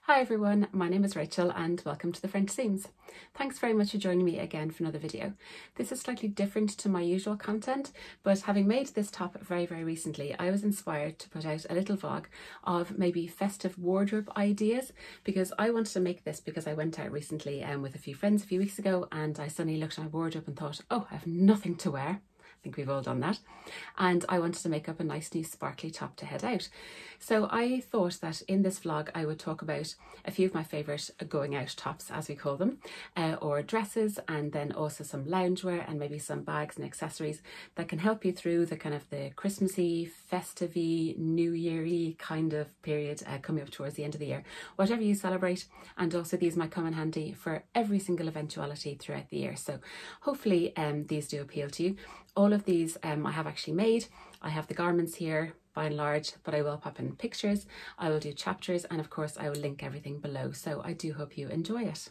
Hi everyone, my name is Rachel and welcome to the French Seams. Thanks very much for joining me again for another video. This is slightly different to my usual content, but having made this top very recently, I was inspired to put out a little vlog of maybe festive wardrobe ideas, because I wanted to make this because I went out recently with a few friends a few weeks ago and I suddenly looked at my wardrobe and thought, oh, I have nothing to wear. I think we've all done that, and I wanted to make up a nice new sparkly top to head out. So I thought that in this vlog I would talk about a few of my favourite going out tops, as we call them, or dresses, and then also some loungewear and maybe some bags and accessories that can help you through the kind of the Christmassy, festive-y, New Year-y kind of period coming up towards the end of the year, whatever you celebrate. And also these might come in handy for every single eventuality throughout the year. So hopefully these do appeal to you. All of these I have actually made. I have the garments here by and large, but I will pop in pictures, I will do chapters, and of course I will link everything below. So I do hope you enjoy it.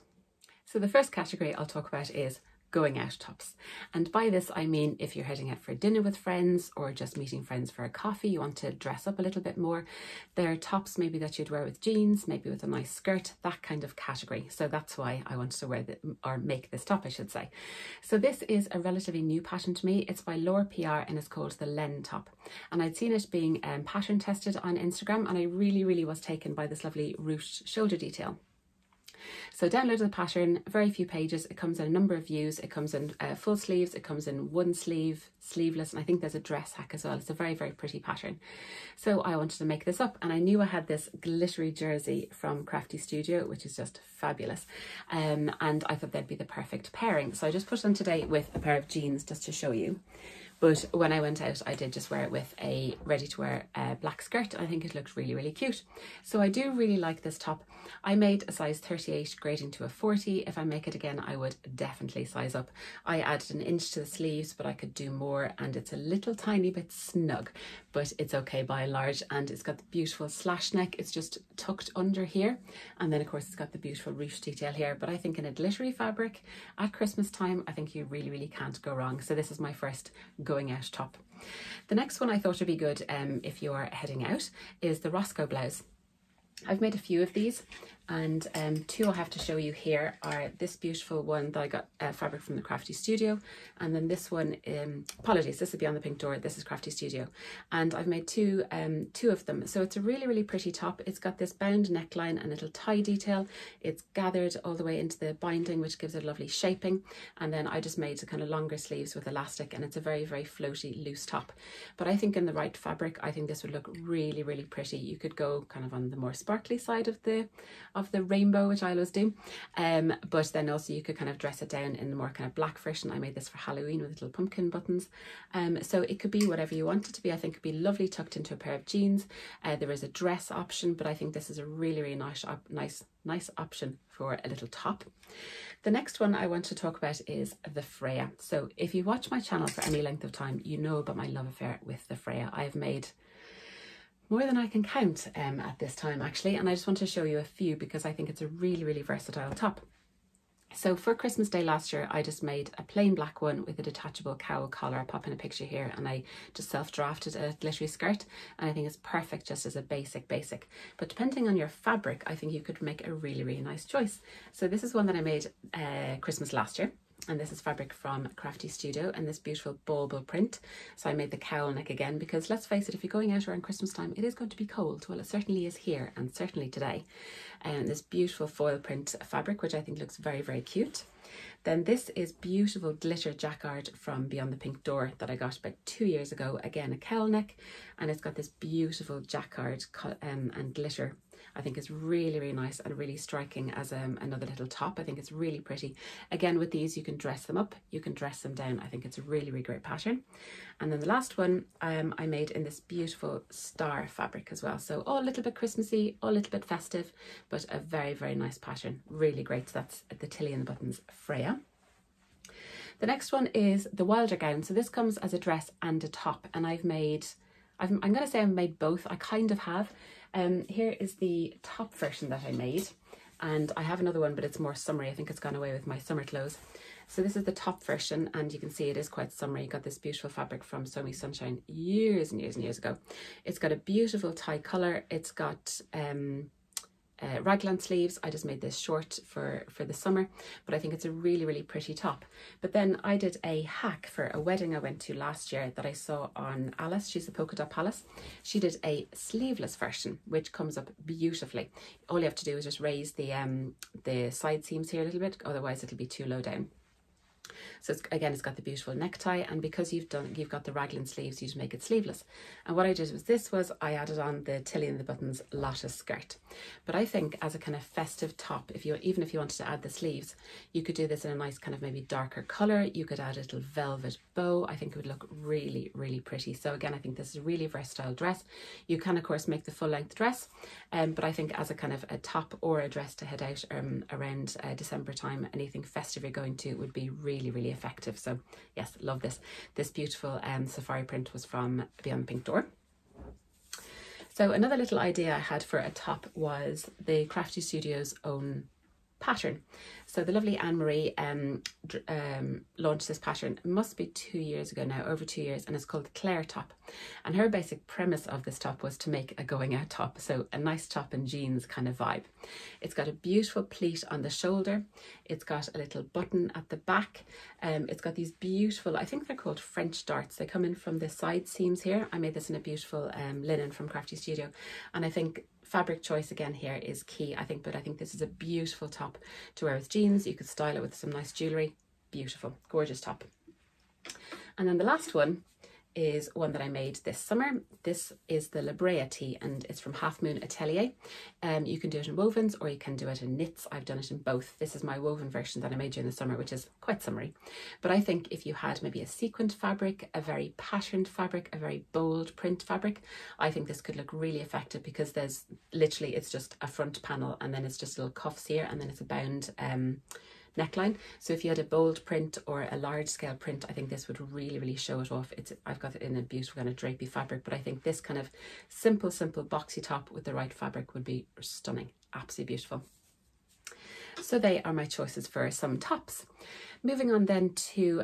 So the first category I'll talk about is going out tops. And by this I mean if you're heading out for dinner with friends or just meeting friends for a coffee, you want to dress up a little bit more. There are tops maybe that you'd wear with jeans, maybe with a nice skirt, that kind of category. So that's why I wanted to wear or make this top, I should say. So this is a relatively new pattern to me. It's by Laura PR and it's called the Len top. And I'd seen it being pattern tested on Instagram, and I really was taken by this lovely ruched shoulder detail. So downloaded the pattern, very few pages. It comes in a number of views. It comes in full sleeves, it comes in one sleeve, sleeveless, and I think there's a dress hack as well. It's a very pretty pattern. So I wanted to make this up, and I knew I had this glittery jersey from Crafty Studio, which is just fabulous. And I thought they'd be the perfect pairing. So I just put it on today with a pair of jeans just to show you. But when I went out, I did just wear it with a ready-to-wear black skirt. I think it looked really cute. So I do really like this top. I made a size 38 grading to a 40. If I make it again, I would definitely size up. I added an inch to the sleeves, but I could do more, and it's a little tiny bit snug, but it's okay by and large. And it's got the beautiful slash neck. It's just tucked under here. And then of course it's got the beautiful ruche detail here. But I think in a glittery fabric at Christmas time, I think you really can't go wrong. So this is my first going out top. The next one I thought would be good if you're heading out is the Roscoe blouse. I've made a few of these, and two I have to show you here are this beautiful one that I got fabric from the Crafty Studio, and then this one, apologies, this is Beyond the Pink Door, this is Crafty Studio, and I've made two of them. So it's a really pretty top. It's got this bound neckline and little tie detail. It's gathered all the way into the binding, which gives it a lovely shaping, and then I just made kind of longer sleeves with elastic, and it's a very floaty loose top. But I think in the right fabric, I think this would look really pretty. You could go kind of on the more sparkly side of the rainbow, which I always do, but then also you could kind of dress it down in the more kind of black version. I made this for Halloween with little pumpkin buttons, so it could be whatever you want it to be. I think it'd be lovely tucked into a pair of jeans. There is a dress option, but I think this is a really nice option for a little top. The next one I want to talk about is the Freya. So if you watch my channel for any length of time, you know about my love affair with the Freya. I've made more than I can count at this time actually, and I just want to show you a few because I think it's a really versatile top. So for Christmas Day last year, I just made a plain black one with a detachable cowl collar. I'll pop in a picture here, and I just self-drafted a glittery skirt, and I think it's perfect just as a basic. But depending on your fabric, I think you could make a really nice choice. So this is one that I made Christmas last year. And this is fabric from Crafty Studio and this beautiful Bauble print. So I made the cowl neck again because let's face it, if you're going out around Christmas time, it is going to be cold. Well, it certainly is here and certainly today. And this beautiful foil print fabric, which I think looks very cute. Then this is beautiful glitter jacquard from Beyond the Pink Door that I got about 2 years ago. Again, a cowl neck, and it's got this beautiful jacquard and glitter. I think it's really nice and really striking as another little top. I think it's really pretty. Again, with these, you can dress them up, you can dress them down. I think it's a really great pattern. And then the last one I made in this beautiful star fabric as well. So all a little bit Christmassy, all a little bit festive, but a very nice pattern. Really great. So that's the Tilly and the Buttons Freya. The next one is the Wilder gown. So this comes as a dress and a top, and I'm going to say I've made both. I kind of have. Here is the top version that I made, and I have another one, but it's more summery. I think it's gone away with my summer clothes. So this is the top version, and you can see it is quite summery. Got this beautiful fabric from So Me Sunshine years and years ago. It's got a beautiful tie colour. It's got raglan sleeves. I just made this short for the summer, but I think it's a really, really pretty top. But then I did a hack for a wedding I went to last year that I saw on Alice. She's the Polka Dot Palace. She did a sleeveless version, which comes up beautifully. All you have to do is just raise the side seams here a little bit, otherwise it'll be too low down. So it's got the beautiful necktie, and because you've got the raglan sleeves, you just make it sleeveless. And what I did was I added on the Tilly and the Buttons lattice skirt. But I think as a kind of festive top, even if you wanted to add the sleeves, you could do this in a nice kind of maybe darker colour. You could add a little velvet bow. I think it would look really, really pretty. So again, I think this is a really versatile dress. You can of course make the full length dress, but I think as a kind of a top or a dress to head out around December time, anything festive you're going to would be really, really effective. So yes, love this. This beautiful safari print was from Beyond the Pink Door. So another little idea I had for a top was the Crafty Studio's own pattern. So the lovely Anne-Marie launched this pattern, it must be 2 years ago now, over 2 years, and it's called the Claire top. And her basic premise of this top was to make a going out top, so a nice top and jeans kind of vibe. It's got a beautiful pleat on the shoulder, it's got a little button at the back, it's got these beautiful, I think they're called French darts, they come in from the side seams here. I made this in a beautiful linen from Crafty Studio, and I think fabric choice again here is key, but I think this is a beautiful top to wear with jeans. You could style it with some nice jewellery. Beautiful, gorgeous top. And then the last one is one that I made this summer. This is the Brea tee, and it's from Half Moon Atelier. You can do it in wovens or you can do it in knits. I've done it in both. This is my woven version that I made during the summer, which is quite summery. But I think if you had maybe a sequined fabric, a very patterned fabric, a very bold print fabric, I think this could look really effective, because there's literally, it's just a front panel and then it's just little cuffs here, and then it's a bound neckline. So if you had a bold print or a large scale print, I think this would really, really show it off. I've got it in a beautiful kind of drapey fabric, but I think this kind of simple boxy top with the right fabric would be stunning. Absolutely beautiful. So they are my choices for some tops. Moving on then to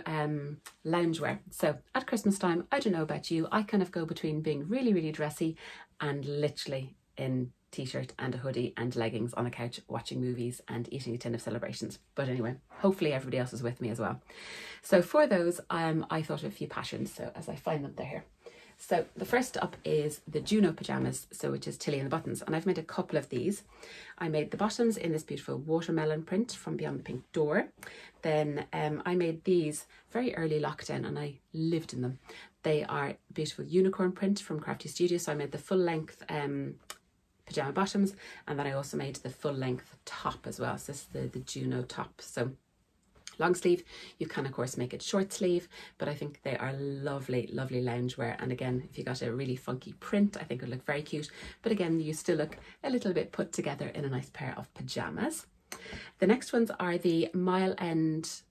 loungewear. So at Christmas time, I don't know about you, I kind of go between being really, really dressy and literally in t-shirt and a hoodie and leggings on the couch watching movies and eating a tin of celebrations. But anyway, hopefully everybody else is with me as well. So for those, I thought of a few patterns. So as I find them, they're here. So the first up is the Juno pajamas, so which is Tilly and the Buttons, and I've made a couple of these. I made the bottoms in this beautiful watermelon print from Beyond the Pink Door. Then I made these very early lockdown and I lived in them. They are beautiful unicorn print from Crafty Studio, so I made the full length pajama bottoms, and then I also made the full length top as well. So this is the Juno top. So long sleeve. You can of course make it short sleeve, but I think they are lovely, lovely loungewear. And again, if you got a really funky print, I think it would look very cute. But again, you still look a little bit put together in a nice pair of pajamas. The next ones are the Mile End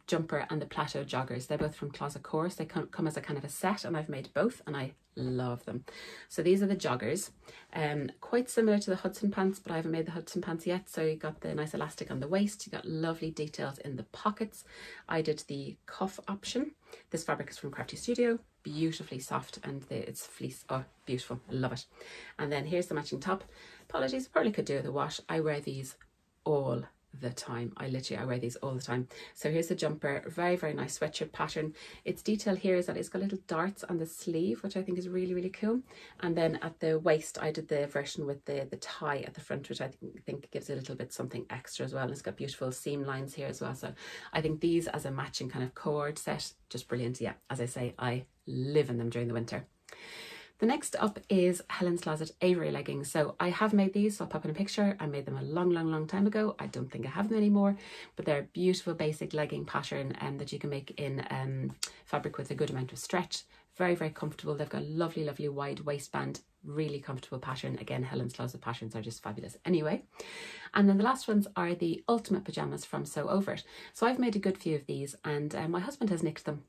jumper and the Plateau joggers. They're both from Closet Course. They come as a kind of a set, and I've made both and I love them. So these are the joggers, quite similar to the Hudson pants, but I haven't made the Hudson pants yet. So you got the nice elastic on the waist, you got lovely details in the pockets. I did the cuff option. This fabric is from Crafty Studio, beautifully soft, and it's fleece. Oh, beautiful, love it. And then here's the matching top. Apologies, probably could do with a wash. I wear these all the time. I wear these all the time. So here's the jumper, very, very nice sweatshirt pattern. Its detail here is that it's got little darts on the sleeve, which I think is really, really cool. And then at the waist, I did the version with the tie at the front, which I think gives a little bit something extra as well. And it's got beautiful seam lines here as well. So I think these as a matching kind of cord set, just brilliant. Yeah, as I say, I live in them during the winter. The next up is Helen's Closet Avery leggings. So I have made these, so I'll pop in a picture. I made them a long, long, long time ago. I don't think I have them anymore, but they're a beautiful basic legging pattern that you can make in fabric with a good amount of stretch. Very, very comfortable. They've got a lovely, lovely wide waistband, really comfortable pattern. Again, Helen's Closet patterns are just fabulous anyway. And then the last ones are the ultimate pajamas from Sew Over It. So I've made a good few of these, and my husband has nicked them.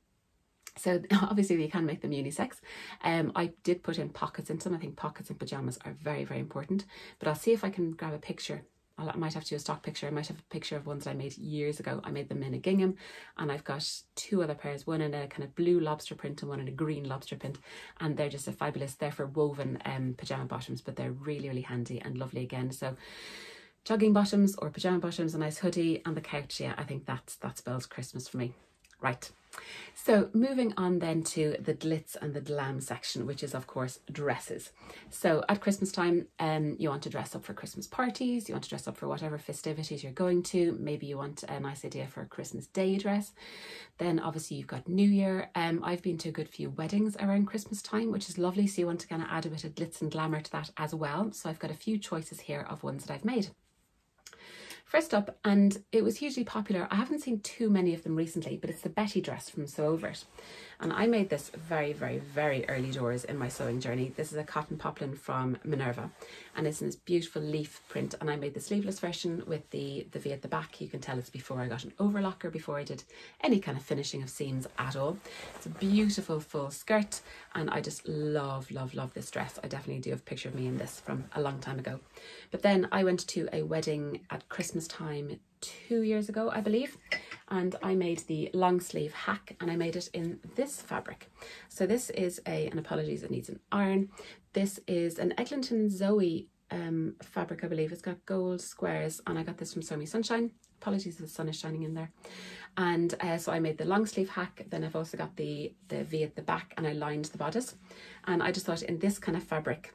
So obviously you can make them unisex. I did put in pockets into them. I think pockets in pajamas are very, very important, but I'll see if I can grab a picture. I might have to do a stock picture. I might have a picture of ones that I made years ago. I made them in a gingham, and I've got 2 other pairs, one in a kind of blue lobster print and one in a green lobster print, and they're just a fabulous, they're for woven pajama bottoms, but they're really, really handy and lovely again. So jogging bottoms or pajama bottoms, a nice hoodie and the couch, yeah, I think that spells Christmas for me. Right, so moving on then to the glitz and the glam section, which is of course dresses. So at Christmas time, you want to dress up for Christmas parties, you want to dress up for whatever festivities you're going to. Maybe you want a nice idea for a Christmas Day dress. Then obviously you've got New Year. I've been to a good few weddings around Christmas time, which is lovely. So you want to kind of add a bit of glitz and glamour to that as well. So I've got a few choices here of ones that I've made. First up, and it was hugely popular, I haven't seen too many of them recently, but it's the Betty dress from Sew Over It. And I made this very, very, very early doors in my sewing journey. This is a cotton poplin from Minerva, and it's in this beautiful leaf print. And I made the sleeveless version with the V at the back. You can tell it's before I got an overlocker, before I did any kind of finishing of seams at all. It's a beautiful full skirt, and I just love, love, love this dress. I definitely do have a picture of me in this from a long time ago. But then I went to a wedding at Christmas time 2 years ago, I believe, and I made the long sleeve hack, and I made it in this fabric. So this is and apologies, it needs an iron. This is an Eglinton Zoe fabric, I believe. It's got gold squares, and I got this from Sew Me Sunshine. Apologies, the sun is shining in there. And so I made the long sleeve hack. Then I've also got the V at the back, and I lined the bodice. And I just thought in this kind of fabric,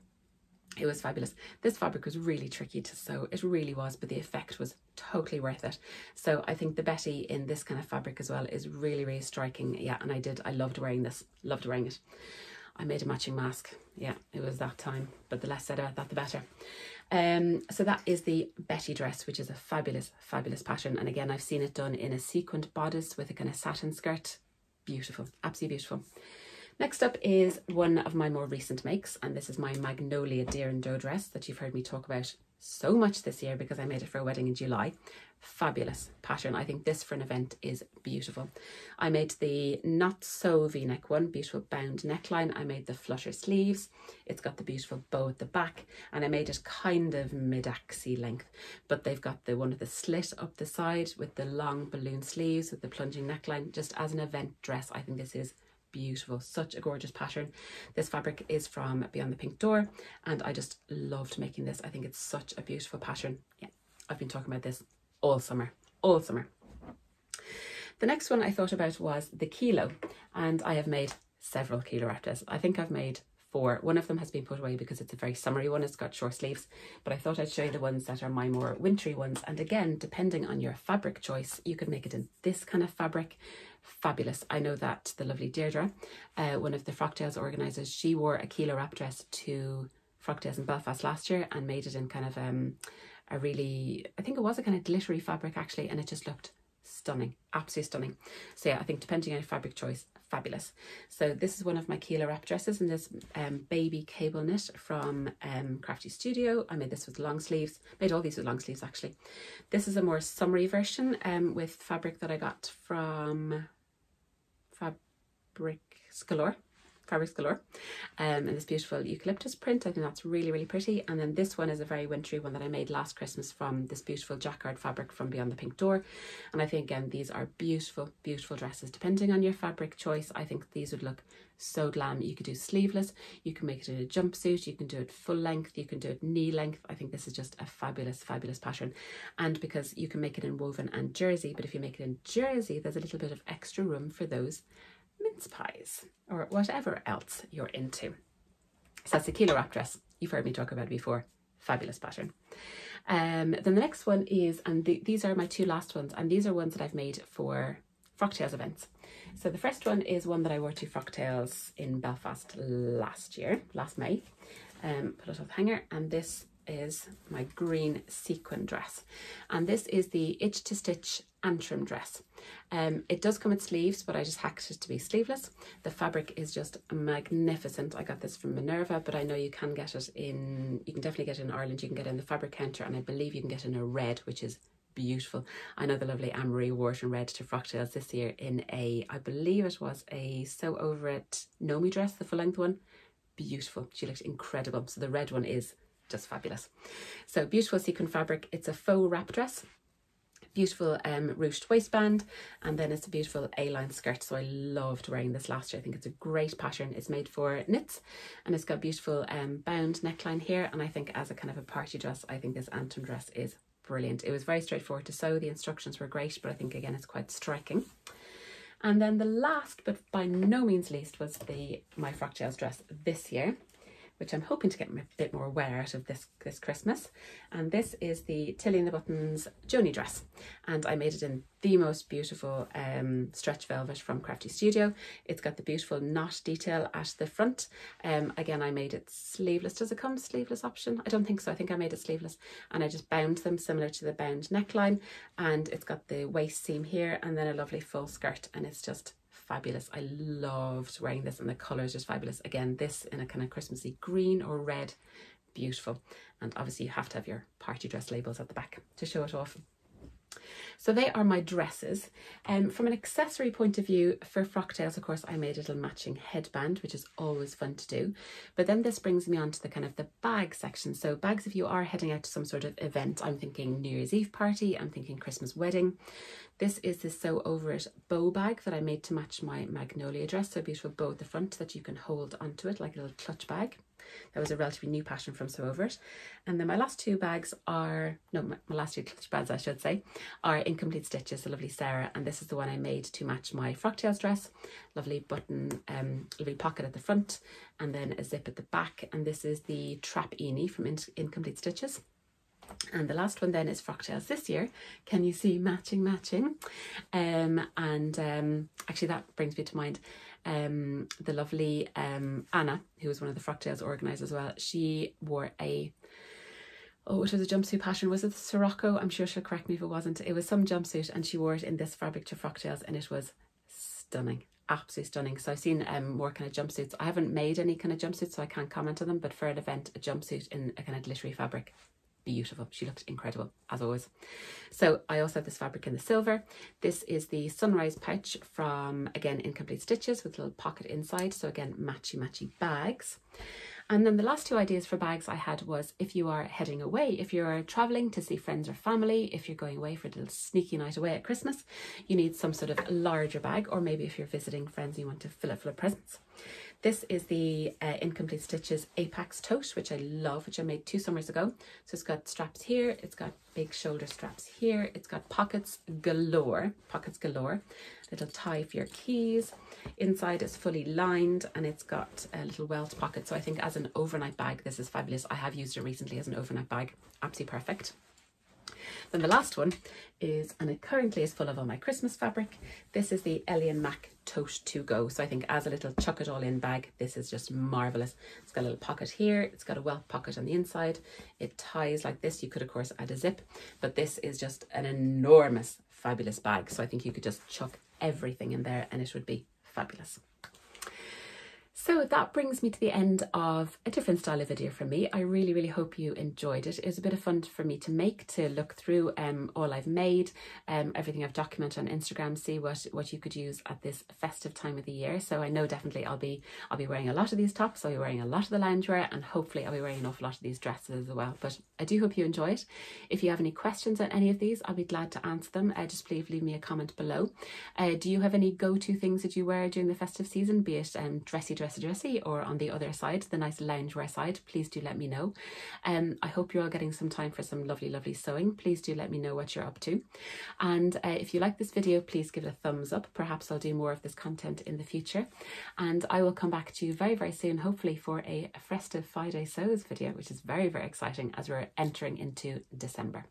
it was fabulous. This fabric was really tricky to sew. It really was, but the effect was totally worth it. So I think the Betty in this kind of fabric as well is really, really striking. Yeah, and I loved wearing this, loved wearing it. I made a matching mask. Yeah, it was that time, but the less said about that, the better. So that is the Betty dress, which is a fabulous, fabulous pattern. And again, I've seen it done in a sequined bodice with a kind of satin skirt. Beautiful, absolutely beautiful. Next up is one of my more recent makes, and this is my Magnolia Deer and Doe dress that you've heard me talk about so much this year because I made it for a wedding in July. Fabulous pattern. I think this for an event is beautiful. I made the not so v-neck one, beautiful bound neckline. I made the flutter sleeves. It's got the beautiful bow at the back, and I made it kind of mid-axi length, but they've got the one with the slit up the side with the long balloon sleeves with the plunging neckline. Just as an event dress, I think this is beautiful. Such a gorgeous pattern. This fabric is from Beyond the Pink Door, and I just loved making this. I think it's such a beautiful pattern. Yeah, I've been talking about this all summer, all summer. The next one I thought about was the Kielo, and I have made several Kielo wrap dresses. I think I've made 4. One of them has been put away because it's a very summery one. It's got short sleeves, but I thought I'd show you the ones that are my more wintry ones. And again, depending on your fabric choice, you could make it in this kind of fabric. Fabulous. I know that the lovely Deirdre, one of the Frocktails organisers, she wore a Kielo wrap dress to Frocktails in Belfast last year and made it in kind of a really, I think it was a kind of glittery fabric actually, and it just looked stunning, absolutely stunning. So yeah, I think depending on your fabric choice, fabulous. So this is one of my Kielo wrap dresses in this baby cable knit from Crafty Studio. I made this with long sleeves, made all these with long sleeves actually. This is a more summery version with fabric that I got from Fabrics Galore, in this beautiful eucalyptus print. I think that's really, really pretty. And then this one is a very wintry one that I made last Christmas from this beautiful jacquard fabric from Beyond the Pink Door. And I think again, these are beautiful, beautiful dresses. Depending on your fabric choice, I think these would look so glam. You could do sleeveless, you can make it in a jumpsuit, you can do it full length, you can do it knee length. I think this is just a fabulous, fabulous pattern. And because you can make it in woven and jersey, but if you make it in jersey, there's a little bit of extra room for those mince pies or whatever else you're into. So that's the Kielo wrap dress. You've heard me talk about it before. Fabulous pattern. Then the next one is, and these are my 2 last ones, and these are ones that I've made for Frocktails events. So the first one is one that I wore to Frocktails in Belfast last May. Pull it off the hanger, and this is my green sequin dress, and this is the Itch to Stitch Antrim Dress. It does come with sleeves, but I just hacked it to be sleeveless. The fabric is just magnificent. I got this from Minerva, but I know you can get it in, you can definitely get it in Ireland. You can get it in the fabric counter, and I believe you can get it in a red, which is beautiful. I know the lovely Anne-Marie wore it in red to Frocktails this year in a, I believe it was a Sew Over It Joni dress, the full length one. Beautiful. She looked incredible. So the red one is just fabulous. So beautiful sequin fabric. It's a faux wrap dress. Beautiful ruched waistband, and then it's a beautiful A-line skirt. So I loved wearing this last year. I think it's a great pattern. It's made for knits, and it's got beautiful bound neckline here, and I think as a kind of a party dress, I think this Antrim dress is brilliant. It was very straightforward to sew. The instructions were great, but I think again it's quite striking. And then the last but by no means least was my frocktails dress this year, which I'm hoping to get a bit more wear out of this Christmas. And this is the Tilly and the Buttons Joni dress. And I made it in the most beautiful stretch velvet from Crafty Studio. It's got the beautiful knot detail at the front. Again, I made it sleeveless. Does it come sleeveless option? I don't think so. I think I made it sleeveless. And I just bound them similar to the bound neckline. And it's got the waist seam here and then a lovely full skirt. And it's just fabulous. I loved wearing this, and the colour is just fabulous. Again, this in a kind of Christmassy green or red, beautiful. And obviously you have to have your party dress labels at the back to show it off. So they are my dresses. From an accessory point of view, for frocktails, of course, I made a little matching headband, which is always fun to do. But then this brings me on to the kind of the bag section. So bags, if you are heading out to some sort of event, I'm thinking New Year's Eve party, I'm thinking Christmas wedding. This is the Sew Over It bow bag that I made to match my Magnolia dress. So a beautiful bow at the front that you can hold onto it like a little clutch bag. That was a relatively new pattern from Sew Over It. And then my last two bags are, no, my last two clutch bags, I should say, are Incomplete Stitches, the lovely Sarah. And this is the one I made to match my frocktails dress. Lovely button, lovely pocket at the front, and then a zip at the back. And this is the TrapINI from Incomplete Stitches. And the last one then is frocktails this year. Can you see matching? Actually that brings me to mind the lovely Anna, who was one of the frocktails organisers as well. She wore it was a jumpsuit pattern. Was it the Sirocco? I'm sure she'll correct me if it wasn't. It was some jumpsuit, and she wore it in this fabric to frocktails, and it was stunning. Absolutely stunning. So I've seen more kind of jumpsuits. I haven't made any kind of jumpsuits, so I can't comment on them, but for an event, a jumpsuit in a kind of glittery fabric, beautiful. She looked incredible as always. So I also have this fabric in the silver. This is the Sunrise pouch from, again, Incomplete Stitches with a little pocket inside. So again, matchy bags. And then the last two ideas for bags I had was if you are heading away, if you're traveling to see friends or family, if you're going away for a little sneaky night away at Christmas, you need some sort of larger bag, or maybe if you're visiting friends, you want to fill it full of presents. This is the Incomplete Stitches Apex tote, which I love, which I made 2 summers ago. So it's got straps here, it's got big shoulder straps here, it's got pockets galore, little tie for your keys. Inside is fully lined, and it's got a little welt pocket. So I think as an overnight bag, this is fabulous. I have used it recently as an overnight bag, absolutely perfect. Then the last one is, and it currently is full of all my Christmas fabric, this is the Ellie and Mac tote to go. So I think as a little chuck it all in bag, this is just marvellous. It's got a little pocket here, it's got a welt pocket on the inside, it ties like this. You could of course add a zip, but this is just an enormous fabulous bag. So I think you could just chuck everything in there and it would be fabulous. So that brings me to the end of a different style of video from me. I really hope you enjoyed it. It was a bit of fun for me to make, to look through all I've made, everything I've documented on Instagram, see what you could use at this festive time of the year. So I know definitely I'll be wearing a lot of these tops, I'll be wearing a lot of the loungewear, and hopefully I'll be wearing an awful lot of these dresses as well. But I do hope you enjoy it. If you have any questions on any of these, I'll be glad to answer them. Just please leave me a comment below. Do you have any go-to things that you wear during the festive season, be it dressy, or on the other side, the nice loungewear side? Please do let me know. I hope you're all getting some time for some lovely sewing. Please do let me know what you're up to. And if you like this video, please give it a thumbs up. Perhaps I'll do more of this content in the future. And I will come back to you very soon, hopefully for a festive Friday sews video, which is very exciting as we're entering into December.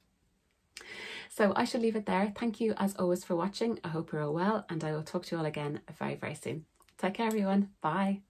So I shall leave it there. Thank you as always for watching. I hope you're all well, and I will talk to you all again very soon. Take care everyone. Bye.